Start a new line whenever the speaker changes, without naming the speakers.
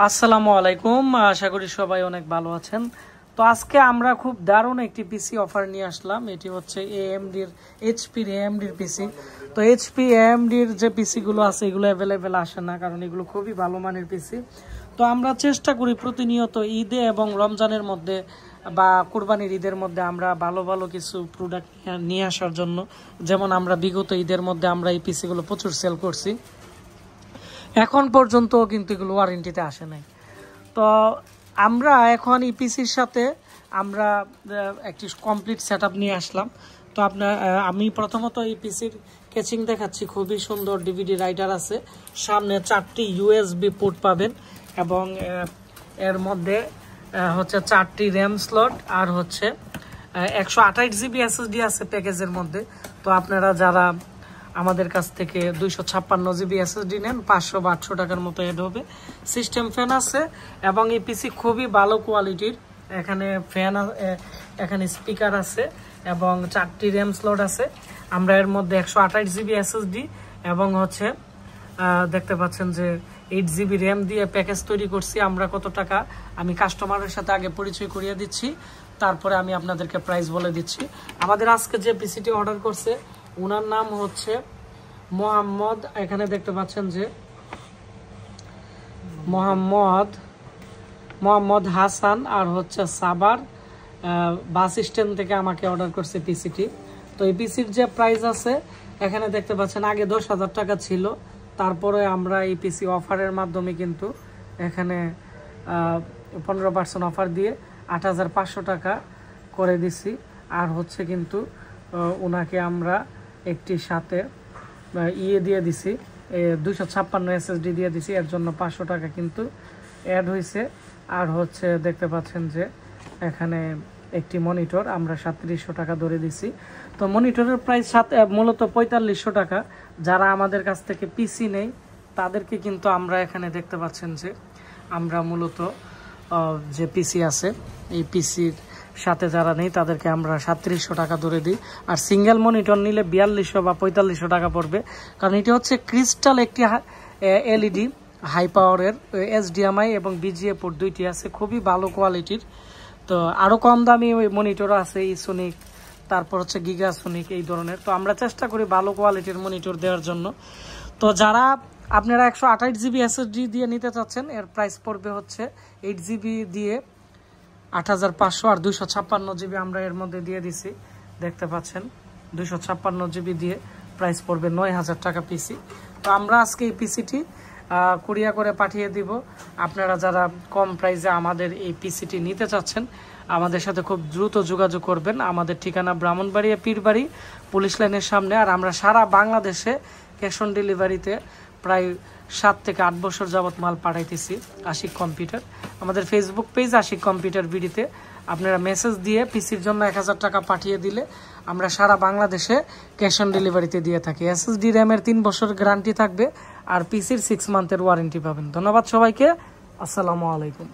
আসসালামু আলাইকুম। আশা করি সবাই অনেক ভালো আছেন। তো আজকে আমরা খুব দারুণ একটি পিসি অফার নিয়ে আসলাম। এটি হচ্ছে এএমডির এইচপির এএমডির পিসি। তো এইচপি এএমডির যে পিসিগুলো আছে এগুলো অ্যাভেলেবেল আসে না, কারণ এগুলো খুবই ভালো মানের পিসি। তো আমরা চেষ্টা করি প্রতিনিয়ত ঈদে এবং রমজানের মধ্যে বা কুরবানির ঈদের মধ্যে আমরা ভালো ভালো কিছু প্রোডাক্ট নিয়ে আসার জন্য। যেমন আমরা বিগত ঈদের মধ্যে আমরা এই পিসিগুলো প্রচুর সেল করছি, এখন পর্যন্ত কিন্তু এগুলো ওয়ারেন্টিতে আসে নাই। তো আমরা এখন এই পিসির সাথে আমরা একটি কমপ্লিট সেটআপ নিয়ে আসলাম। তো আমি প্রথমত এই পিসির কেচিং দেখাচ্ছি। খুবই সুন্দর ডিভিডি রাইটার আছে, সামনে 4টি ইউএসবি পোর্ট পাবেন এবং এর মধ্যে হচ্ছে 4টি র্যাম স্লট আর হচ্ছে 128 জিবি এসএসডি আছে প্যাকেজের মধ্যে। তো আপনারা যারা আমাদের কাছ থেকে 256 জিবি এসএসডি নেন 500 বা 800 টাকার মতো অ্যাড হবে। সিস্টেম ফ্যান আছে এবং এই পিসি খুবই ভালো কোয়ালিটির। এখানে ফ্যান, এখানে স্পিকার আছে এবং 4টি র্যাম স্লট আছে। আমরা এর মধ্যে 128 জিবি এসএসডি এবং হচ্ছে দেখতে পাচ্ছেন যে 8 জিবি র্যাম দিয়ে প্যাকেজ তৈরি করছি। আমরা কত টাকা আমি কাস্টমারের সাথে আগে পরিচয় করিয়ে দিচ্ছি, তারপরে আমি আপনাদেরকে প্রাইস বলে দিচ্ছি। আমাদের আজকে যে পিসিটি অর্ডার করছে ওনার নাম হচ্ছে মোহাম্মদ। এখানে দেখতে পাচ্ছেন যে মোহাম্মদ হাসান আর হচ্ছে সাবার বাস স্ট্যান্ড থেকে আমাকে অর্ডার করছে পিসিটি। তো এই পিসির যে প্রাইস আছে এখানে দেখতে পাচ্ছেন, আগে 10,000 টাকা ছিল, তারপরে আমরা এই পিসি অফারের মাধ্যমে কিন্তু এখানে 15% অফার দিয়ে 8,500 টাকা করে দিছি। আর হচ্ছে কিন্তু ওনাকে আমরা একটি সাথে দিয়ে দিছি, 256 এসএসডি দিয়ে দিছি, এর জন্য 500 টাকা কিন্তু অ্যাড হয়েছে। আর হচ্ছে দেখতে পাচ্ছেন যে এখানে একটি মনিটর আমরা 3700 টাকা ধরে দিছি। তো মনিটরের প্রাইস মূলত 4500 টাকা। যারা আমাদের কাছ থেকে পিসি নেই তাদেরকে কিন্তু আমরা এখানে দেখতে পাচ্ছেন যে আমরা মূলত যে পিসি আছে এই পিসির সাথে যারা নেই তাদেরকে আমরা 3700 টাকা ধরে দিই। আর সিঙ্গেল মনিটর নিলে 4200 বা 4500 টাকা পড়বে, কারণ এটি হচ্ছে ক্রিস্টাল একটি এলইডি হাই পাওয়ারের, এইচডিএমআই এবং বিজিএ পোর্ট দুইটি আছে, খুবই ভালো কোয়ালিটির। তো আরও কম দামি ওই মনিটরও আছে, ইসোনিক, তারপর হচ্ছে গিগাসোনিক, এই ধরনের। তো আমরা চেষ্টা করি ভালো কোয়ালিটির মনিটর দেওয়ার জন্য। তো যারা আপনারা 128 জিবি এসএসডি দিয়ে নিতে চাচ্ছেন এর প্রাইস পড়বে হচ্ছে 8 জিবি দিয়ে 8,500 আর 256 জিবি আমরা এর মধ্যে দিয়ে দিছি। দেখতে পাচ্ছেন 256 জিবি দিয়ে প্রাইস পড়বে 9,000 টাকা পিসি। তো আমরা আজকে এই পিসিটি কুরিয়া করে পাঠিয়ে দিব। আপনারা যারা কম প্রাইসে আমাদের এই পিসিটি নিতে চাচ্ছেন আমাদের সাথে খুব দ্রুত যোগাযোগ করবেন। আমাদের ঠিকানা ব্রাহ্মণবাড়িয়া পীরবাড়ি পুলিশ লাইনের সামনে। আর আমরা সারা বাংলাদেশে ক্যাশ অন ডেলিভারিতে প্রায় 7 থেকে 8 বছর যাবত মাল পাঠাইতেছি। আশিক কম্পিউটার, আমাদের ফেসবুক পেজ আশিক কম্পিউটার বিডিতে আপনারা মেসেজ দিয়ে পিসির জন্য 1000 টাকা পাঠিয়ে দিলে আমরা সারা বাংলাদেশে ক্যাশ অন ডেলিভারিতে দিয়ে থাকি। এসএসডি র্যামের 3 বছর গ্যারান্টি থাকবে আর পিসির 6 মান্থের ওয়ারেন্টি পাবেন। ধন্যবাদ সবাইকে। আসসালামু আলাইকুম।